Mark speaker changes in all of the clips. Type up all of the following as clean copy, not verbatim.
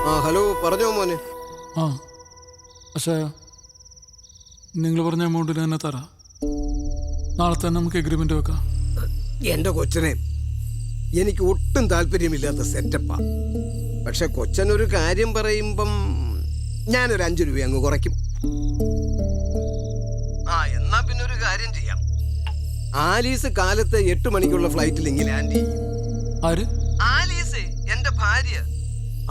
Speaker 1: Hello, പറഞ്ഞോ മോനെ.
Speaker 2: ആ പക്ഷേ നിങ്ങൾ പറഞ്ഞ എമൗണ്ടിന് തന്നെ തരാം. നാളെ തന്നെ നമുക്ക് എഗ്രിമെന്റ് വെക്കാം.
Speaker 1: എന്റെ കൊച്ചനെ, എനിക്ക് ഒട്ടും താല്പര്യമില്ലാത്ത സെറ്റപ്പാ. പക്ഷെ കൊച്ചനൊരു കാര്യം പറയുമ്പം ഞാനൊരു 5 രൂപ അങ്ങ് കുറയ്ക്കും. എന്നാ പിന്നെ ഒരു കാര്യം ചെയ്യാം. ആലീസ് കാലത്തെ 8 മണിക്കുള്ള ഫ്ലൈറ്റിൽ ഇങ്ങനെ ലാൻഡ് ചെയ്യും.
Speaker 2: ആര്?
Speaker 1: ആലീസ്, എന്റെ ഭാര്യ.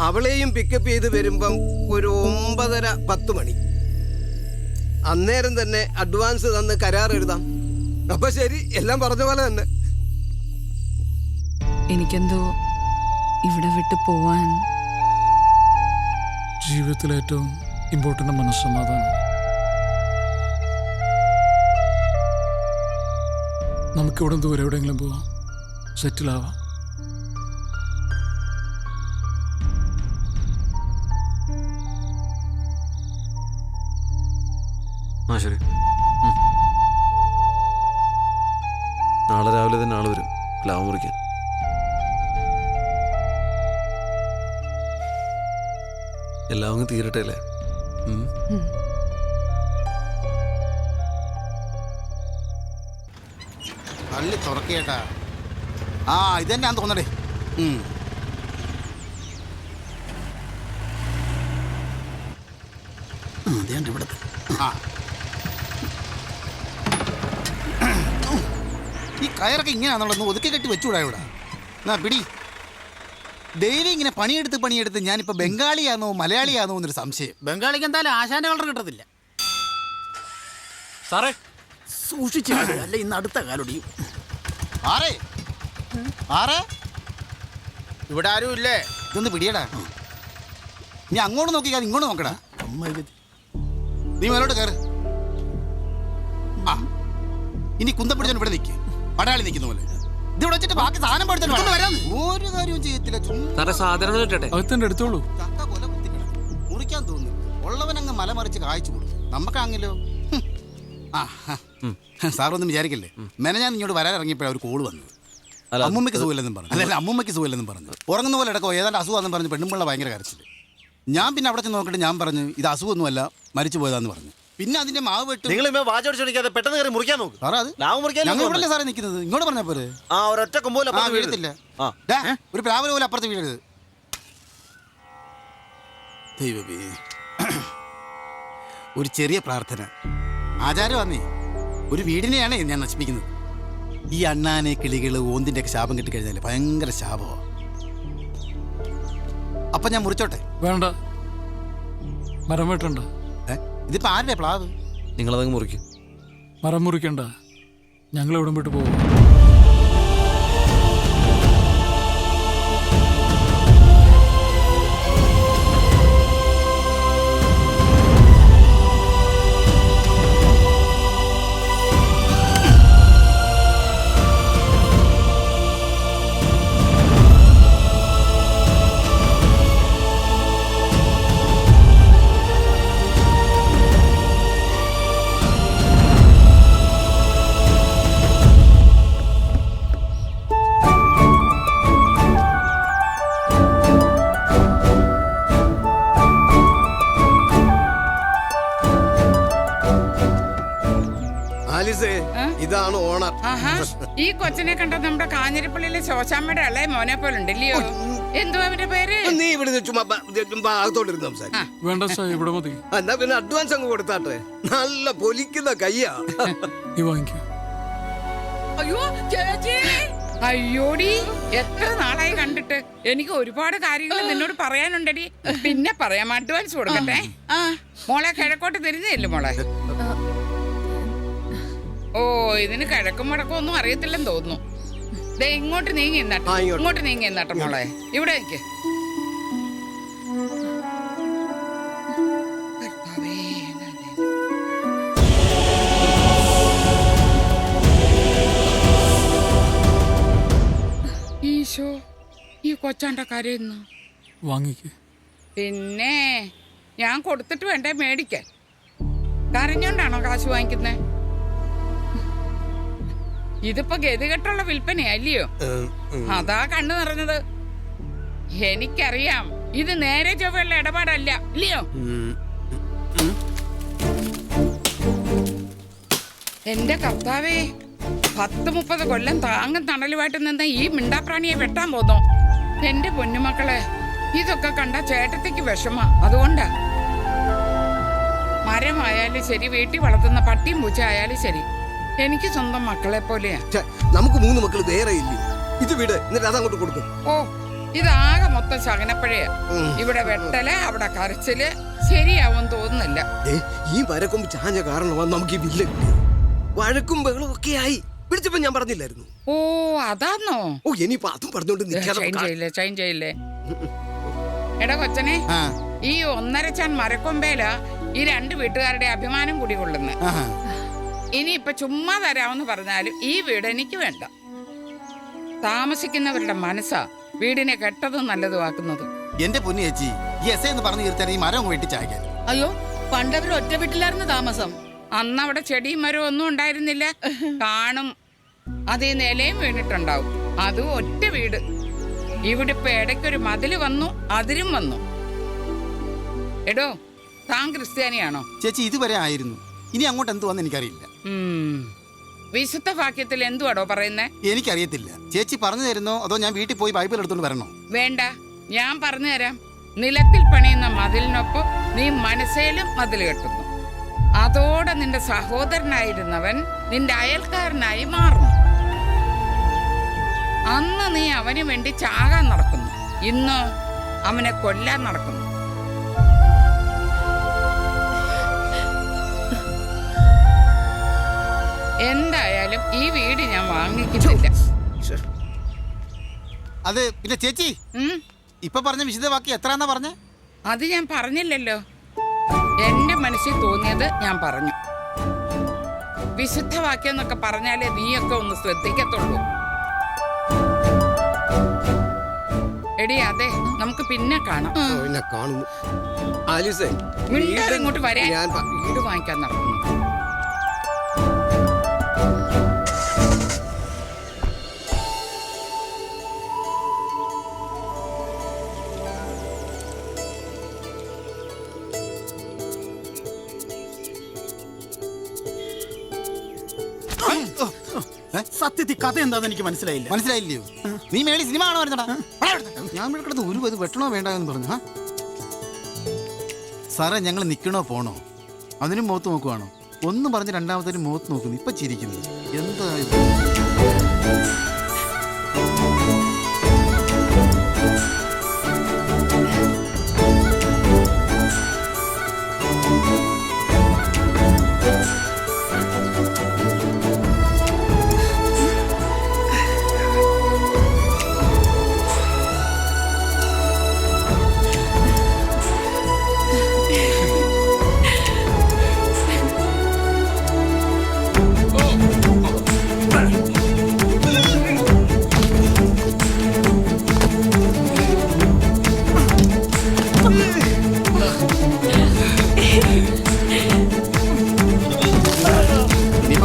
Speaker 1: അവളെയും പിക്കപ്പ് ചെയ്ത് വരുമ്പം ഒരു 9:30-10 മണി. അന്നേരം തന്നെ അഡ്വാൻസ് തന്ന് കരാർ എഴുതാം. അപ്പൊ ശരി, എല്ലാം പറഞ്ഞ പോലെ തന്നെ.
Speaker 3: എനിക്കെന്തോ ഇവിടെ വിട്ടു പോവാൻ.
Speaker 2: ജീവിതത്തിലെ ഏറ്റവും ഇമ്പോർട്ടൻ്റ് മനസ്സമാധാനം. നമുക്കിവിടെ ദൂരെ എവിടെയെങ്കിലും പോവാം, സെറ്റിലാവാം.
Speaker 4: ശരി, നാളെ രാവിലെ തന്നെ ആള് വരും ലാഭം മുറിക്കാൻ. എല്ലാം അങ്ങ് തീരട്ടെ അല്ലേ?
Speaker 5: പള്ളി തുറക്കേട്ടാ. ഇതെന്നാന്ന് തോന്നടേ. ഇവിടെ ഈ കയറൊക്കെ ഇങ്ങനെയാണെന്നുള്ളത് ഒതുക്കി കെട്ടി വെച്ചുകൂടാ ഇവിടെ. എന്നാ പിടി. ഡെയിലി ഇങ്ങനെ പണിയെടുത്ത് ഞാനിപ്പോ ബംഗാളിയാണോ മലയാളിയാണോ എന്നൊരു സംശയം.
Speaker 6: ബംഗാളിക്ക് എന്തായാലും ആശാന്റെ കളർ കിട്ടത്തില്ല
Speaker 4: സാറേ.
Speaker 6: സൂക്ഷിച്ചു, അല്ല ഇന്ന് അടുത്ത കാലൊടിയും. ഇവിടെ ആരും ഇല്ലേ?
Speaker 5: ഇതൊന്ന് പിടിയടാ. നീ അങ്ങോട്ട് നോക്കിക്കാതെ ഇങ്ങോട്ട് നോക്കടാ. നീ മേലോട്ട് കയറ്. ഇനി കുന്തം പിടിച്ചാൽ ഇവിടെ നിൽക്ക്, പടയാളി നിൽക്കുന്ന പോലെ. ഇതിവിടെ വെച്ചിട്ട് ബാക്കി സാധനം പഠിച്ചിട്ട് വരാം. ഒരു കാര്യവും ചെയ്യത്തില്ല.
Speaker 4: സാധനങ്ങൾ ഇട്ടെ
Speaker 2: അകത്തന്നെ എടുത്തോളൂ.
Speaker 5: ചക്ക കൊല കുത്തിക്കണം, മുറിക്കാൻ തോന്നുന്നു. ഉള്ളവനങ്ങ് മലമറിച്ച് കായ്ച്ചു കൊടുക്കും. നമുക്കാണെങ്കിലോ. സാറൊന്നും വിചാരിക്കില്ലേ, ഞാൻ ഇങ്ങോട്ട് വരാൻ ഇറങ്ങിയപ്പോഴാണ് ഒരു കോള് വന്നത്. അമ്മൂമ്മയ്ക്ക് സുഖമില്ലെന്നും പറഞ്ഞു. അല്ല, അമ്മൂമ്മയ്ക്ക് സുഖമില്ലെന്നും പറഞ്ഞു. ഉറങ്ങുന്ന പോലെ ഇടക്കോ ഏതാണ്ട് അസുഖമാണെന്ന് പറഞ്ഞ് പെണ്ണുമ്പിള്ള ഭയങ്കര കരച്ചിൽ. ഞാൻ പിന്നെ അവിടെ ചെന്ന് നോക്കിയിട്ട് ഞാൻ പറഞ്ഞു ഇത് അസുഖമൊന്നുമല്ല, മരിച്ചു പോയതാന്ന് പറഞ്ഞു. പിന്നെ അതിന്റെ മാവ് വെട്ട്
Speaker 4: നിങ്ങൾ വാചോടിച്ചോടിക്കാതെ പെട്ടെന്ന് കയറി മുറിക്കാൻ നോക്ക്.
Speaker 5: ഞങ്ങൾ ഇവിടെ സാറേ നിൽക്കുന്നത്. ഇങ്ങോട്ട് പറഞ്ഞ പോലെ
Speaker 4: ഒരൊറ്റ കൊമ്പോല
Speaker 5: വീഴത്തില്ല. ഒരു പ്ലാവിലെ പോലെ അപ്പുറത്ത് വീഴരുത്. ദൈവമേ, ഒരു ചെറിയ പ്രാർത്ഥന. ആചാരം വന്നേ, ഒരു വീടിനെയാണ് ഞാൻ നശിപ്പിക്കുന്നത്. ഈ അണ്ണാനെ കിളികള് ഓന്തിന്റെ ഒക്കെ ശാപം കിട്ടിക്കഴിഞ്ഞാല് ഭയങ്കര ശാപമോ. അപ്പൊ ഞാൻ മുറിച്ചോട്ടെ?
Speaker 2: വേണ്ട, മരം വെട്ടണ്ട.
Speaker 5: ഇതിപ്പോ ആരുടെ പ്ലാവ്?
Speaker 4: നിങ്ങളതങ്ങ് മുറിക്കും.
Speaker 2: മരം മുറിക്കണ്ട, ഞങ്ങൾ എവിടെ വിട്ട് പോകും.
Speaker 1: ഇതാണ് ഓണർ.
Speaker 7: ഈ കൊച്ചിനെ കണ്ട നമ്മുടെ കാഞ്ഞിരപ്പള്ളിയിലെ ശോശാമ്മയുടെ ഇളയ മോനെ പോലെ ഉണ്ടല്ലയോ? എന്തുവാ അവന്റെ പേര്?
Speaker 1: നീ ഇവിടെ ഭാഗത്തോട്ടിരുന്ന് സംസാരിക്കും.
Speaker 2: വേണ്ട സാർ, ഇവിടെ മതി.
Speaker 1: എന്നാ പിന്നെ അഡ്വാൻസ് അങ്ങ് കൊടുത്താട്ടെ. നല്ല പൊലിക്കുന്ന കയ്യാ.
Speaker 7: അയ്യോ ചേച്ചി, അയ്യോടി, എത്ര നാളായി കണ്ടിട്ട്. എനിക്ക് ഒരുപാട് കാര്യങ്ങൾ നിന്നോട് പറയാനുണ്ടടി. പിന്നെ പറയാം, അഡ്വാൻസ് കൊടുക്കട്ടെ. മോളെ കിഴക്കോട്ട് തിരിഞ്ഞില്ലേ മോളെ? ഓ, ഇതിന് കിഴക്കും മുടക്കും ഒന്നും അറിയത്തില്ലെന്ന് തോന്നുന്നു. ദേ ഇങ്ങോട്ട് നീങ്ങി എന്നാട്ടെ, ഇങ്ങോട്ട് നീങ്ങി എന്നാട്ടെ മോളെ. ഇവിടെ നിൽക്ക്. ഈശോ, ഈ കൊച്ചാണ്ട കരയുന്നു.
Speaker 2: വാങ്ങിക്ക്.
Speaker 7: പിന്നെ ഞാൻ കൊടുത്തിട്ട് വേണ്ടേ മേടിക്കാൻ? കരഞ്ഞോണ്ടാണോ കാശ് വാങ്ങിക്കുന്നേ? ഇതിപ്പോ ഗതികെട്ടുള്ള വിൽപ്പനയല്ലയോ? അതാ കണ്ണു നിറഞ്ഞത്. എനിക്കറിയാം ഇത് നേരെ ചൊവ്വയുള്ള ഇടപാടല്ല, ഇല്ലയോ? എന്റെ കർത്താവേ, 10-30 കൊല്ലം താങ്ങും തണലുമായിട്ട് നിന്ന് ഈ മിണ്ടാപ്രാണിയെ വെട്ടാൻ പോന്നോ? എന്റെ പൊന്നുമക്കളെ, ഇതൊക്കെ കണ്ട ചേട്ടത്തിക്ക് വിഷമ. അതുകൊണ്ടാ മരമായാലും ശരി, വീട്ടിൽ വളർത്തുന്ന പട്ടിയും പൂച്ച ആയാലും ശരി, എനിക്ക് സ്വന്തം മക്കളെ പോലെയാ.
Speaker 1: നമുക്ക് 3 മക്കൾ വേറെ ഇല്ലേ? ഇത് വീട്, എന്നിട്ട് അതങ്ങോട്ട് കൊടുക്കും.
Speaker 7: ഓ, ഇതാകെ മൊത്തം ശകനപ്പഴയാ. ഇവിടെ വെട്ടല്, അവിടെ കരച്ചില്, ശരിയാവും തോന്നുന്നില്ല.
Speaker 1: ഈ മരക്കൊമ്പ് ചാഞ്ഞ കാരണമാണ് നമുക്ക് ഈ വില്ല കിട്ടിയത്. വഴക്കും ബഹളും ഒക്കെ ആയി. വിളിച്ചപ്പോ ഞാൻ പറഞ്ഞില്ലായിരുന്നു?
Speaker 7: ഓ, അതാന്നോ?
Speaker 1: ഓ, ഇനിയിപ്പോ അതും പറഞ്ഞോണ്ട്
Speaker 7: ചൈൻ ചെയ്യില്ലേ. എടാ കൊച്ചനെ, ഈ 1.5 ചാൻ മരക്കൊമ്പേല ഈ 2 വീട്ടുകാരുടെ അഭിമാനം കൂടി കൊള്ളുന്നു. ഇനിയിപ്പൊ ചുമ്മാ തരാമെന്ന് പറഞ്ഞാലും ഈ വീട് എനിക്ക് വേണ്ട. താമസിക്കുന്നവരുടെ മനസ്സാ വീടിനെ കെട്ടതും നല്ലതുമാക്കുന്നത്.
Speaker 5: എന്റെ പൊന്നു ചേച്ചി, ഈ എസ് എന്ന് പറഞ്ഞു തീർച്ചാൽ ഈ മരം വെട്ടി ചായ്ക്കാൻ.
Speaker 8: അയ്യോ, പണ്ടവർ ഒറ്റ വീട്ടിലായിരുന്നു താമസം.
Speaker 7: അന്ന് അവിടെ ചെടിയും മരവും ഒന്നും ഉണ്ടായിരുന്നില്ല. കാണും, അതേ നിലയും വീണിട്ടുണ്ടാവും. അതും ഒറ്റ വീട്. ഇവിടെ ഇപ്പൊ ഇടയ്ക്കൊരു മതില് വന്നു, അതിരും വന്നു. എടോ, താൻ ക്രിസ്ത്യാനിയാണോ?
Speaker 5: ചേച്ചി ഇതുവരെ ആയിരുന്നു, ഇനി അങ്ങോട്ട് എന്ത് വന്ന് എനിക്കറിയില്ല.
Speaker 7: വിശുദ്ധ വാക്യത്തിൽ എന്തുവാടോ പറയുന്നേ?
Speaker 5: എനിക്കറിയത്തില്ല. ചേച്ചി പറഞ്ഞു തരുന്നോ അതോ ഞാൻ വീട്ടിൽ പോയി ബൈബിൾ എടുത്തോണ്ട് വരണോ?
Speaker 7: വേണ്ട, ഞാൻ പറഞ്ഞു തരാം. നിലത്തിൽ പണിയുന്ന മതിലിനൊപ്പം നീ മനസ്സേലും മതിൽ കെട്ടുന്നു. അതോടെ നിന്റെ സഹോദരനായിരുന്നവൻ നിന്റെ അയൽക്കാരനായി മാറുന്നു. അന്ന് നീ അവന് വേണ്ടി ചാകാൻ നടക്കുന്നു, ഇന്ന് അവനെ കൊല്ലാൻ നടക്കുന്നു. എന്തായാലും ഈ വീട് ഞാൻ വാങ്ങിക്കുന്നില്ല.
Speaker 5: അത് പിന്നെ ചേച്ചി ഇപ്പൊ പറഞ്ഞ വിശുദ്ധവാക്യം എത്രന്നാ പറഞ്ഞ?
Speaker 7: അത് ഞാൻ പറഞ്ഞില്ലല്ലോ. എന്റെ മനസ്സിൽ തോന്നിയത് ഞാൻ പറഞ്ഞു. വിശുദ്ധവാക്യം എന്നൊക്കെ പറഞ്ഞാലേ നീയൊക്കെ ഒന്ന് ശ്രദ്ധിക്കത്തുള്ളൂ. എടി, അതെ, നമുക്ക് പിന്നെ കാണാം.
Speaker 1: പിന്നെ കാണുന്നു. ആലീസേ,
Speaker 7: മിണ്ടാതെ ഇങ്ങോട്ട് വരാൻ.
Speaker 1: ഞാൻ
Speaker 7: വീട് വാങ്ങിക്കാൻ നടക്കുന്നു.
Speaker 6: സത്യത്തിൽ കഥ എന്താന്ന് എനിക്ക് മനസ്സിലായില്ല.
Speaker 5: മനസ്സിലായില്ലയോ? നീ മേളി സിനിമ ആണോ വരുന്നടാ? ഞാൻ ഇവിടെ കിടന്ന് ഒരു ഇത് വെട്ടണോ വേണ്ടെന്ന് പറഞ്ഞു. സാറേ, ഞങ്ങൾ നിൽക്കണോ പോണോ? അതിനും മുഖത്ത് നോക്കുവാണോ? ഒന്നും പറഞ്ഞ് രണ്ടാമത്തേനും മുഖത്ത് നോക്കുന്നു. ഇപ്പൊ ചിരിക്കുന്നു. എന്താ ഇത്?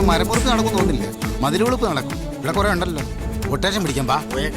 Speaker 5: മരപ്പുറത്ത് നടക്കും തോന്നില്ല, മതിലുകൊളുപ്പ് നടക്കും. ഇവിടെ കുറെ ഉണ്ടല്ലോ. കൊട്ടേഷൻ പിടിക്കാൻ പാ.
Speaker 9: അപ്പോഴേ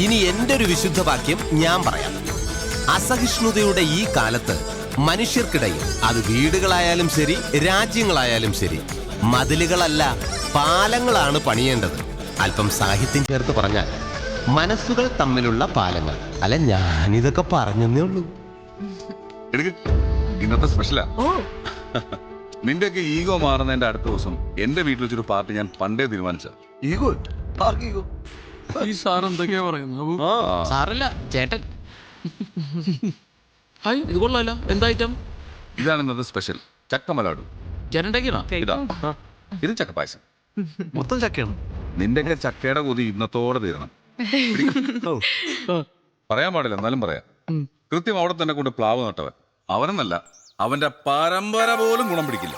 Speaker 9: ഇനി എൻ്റെ ഒരു വിശുദ്ധവാക്യം ഞാൻ പറയാം. അസഹിഷ്ണുതയുടെ ഈ കാലത്ത് മനുഷ്യർക്കിടയിൽ, അത് വീടുകളായാലും ശരി രാജ്യങ്ങളായാലും ശരി, മതിലുകളല്ല പാലങ്ങളാണ് പണിയേണ്ടത്. അല്പം സാഹിത്യം ചേർത്ത് പറഞ്ഞാൽ മനസ്സുകൾ തമ്മിലുള്ള പാലങ്ങൾ. അല്ല, ഞാനിതൊക്കെ പറഞ്ഞേ ഉള്ളൂ.
Speaker 10: എടുക്ക്, ഇന്നത്തെ സ്പെഷ്യലാ. നിന്റെയൊക്കെ ഈഗോ മാറുന്നതിന്റെ അടുത്ത ദിവസം എന്റെ വീട്ടിൽ വെച്ചൊരു പാർട്ടി ഞാൻ പണ്ടേ തീരുമാനിച്ച.
Speaker 4: ഈഗോ ആർക്കീഗോ?
Speaker 2: ഈ സാർ എന്തൊക്കെയാ പറയുന്നത് അബു?
Speaker 11: സാറല്ല ചേട്ടൻ. ഹായ്, ഇത് കൊള്ളാലോ. എന്താ ഐറ്റം?
Speaker 10: ഇതാണ് ഇന്നത്തെ സ്പെഷ്യൽ, ചക്കമലാടു.
Speaker 11: ചേട്ടൻ്റെക്കാണോ?
Speaker 10: ഇതാ, ഇത് ചക്കപ്പായസം.
Speaker 4: മൊത്തം ചക്കയാണ്.
Speaker 10: നിന്റെയൊക്കെ ചക്കയുടെ കൊതി ഇന്നത്തോടെ തീരണം. പറയാൻ പാടില്ല, എന്നാലും പറയാം. കൃത്യം അവിടെ തന്നെ കൊണ്ട് പ്ലാവ് നട്ടവൻ അവനെന്നല്ല, അവന്റെ പരമ്പര പോലും ഗുണം പിടിക്കില്ല.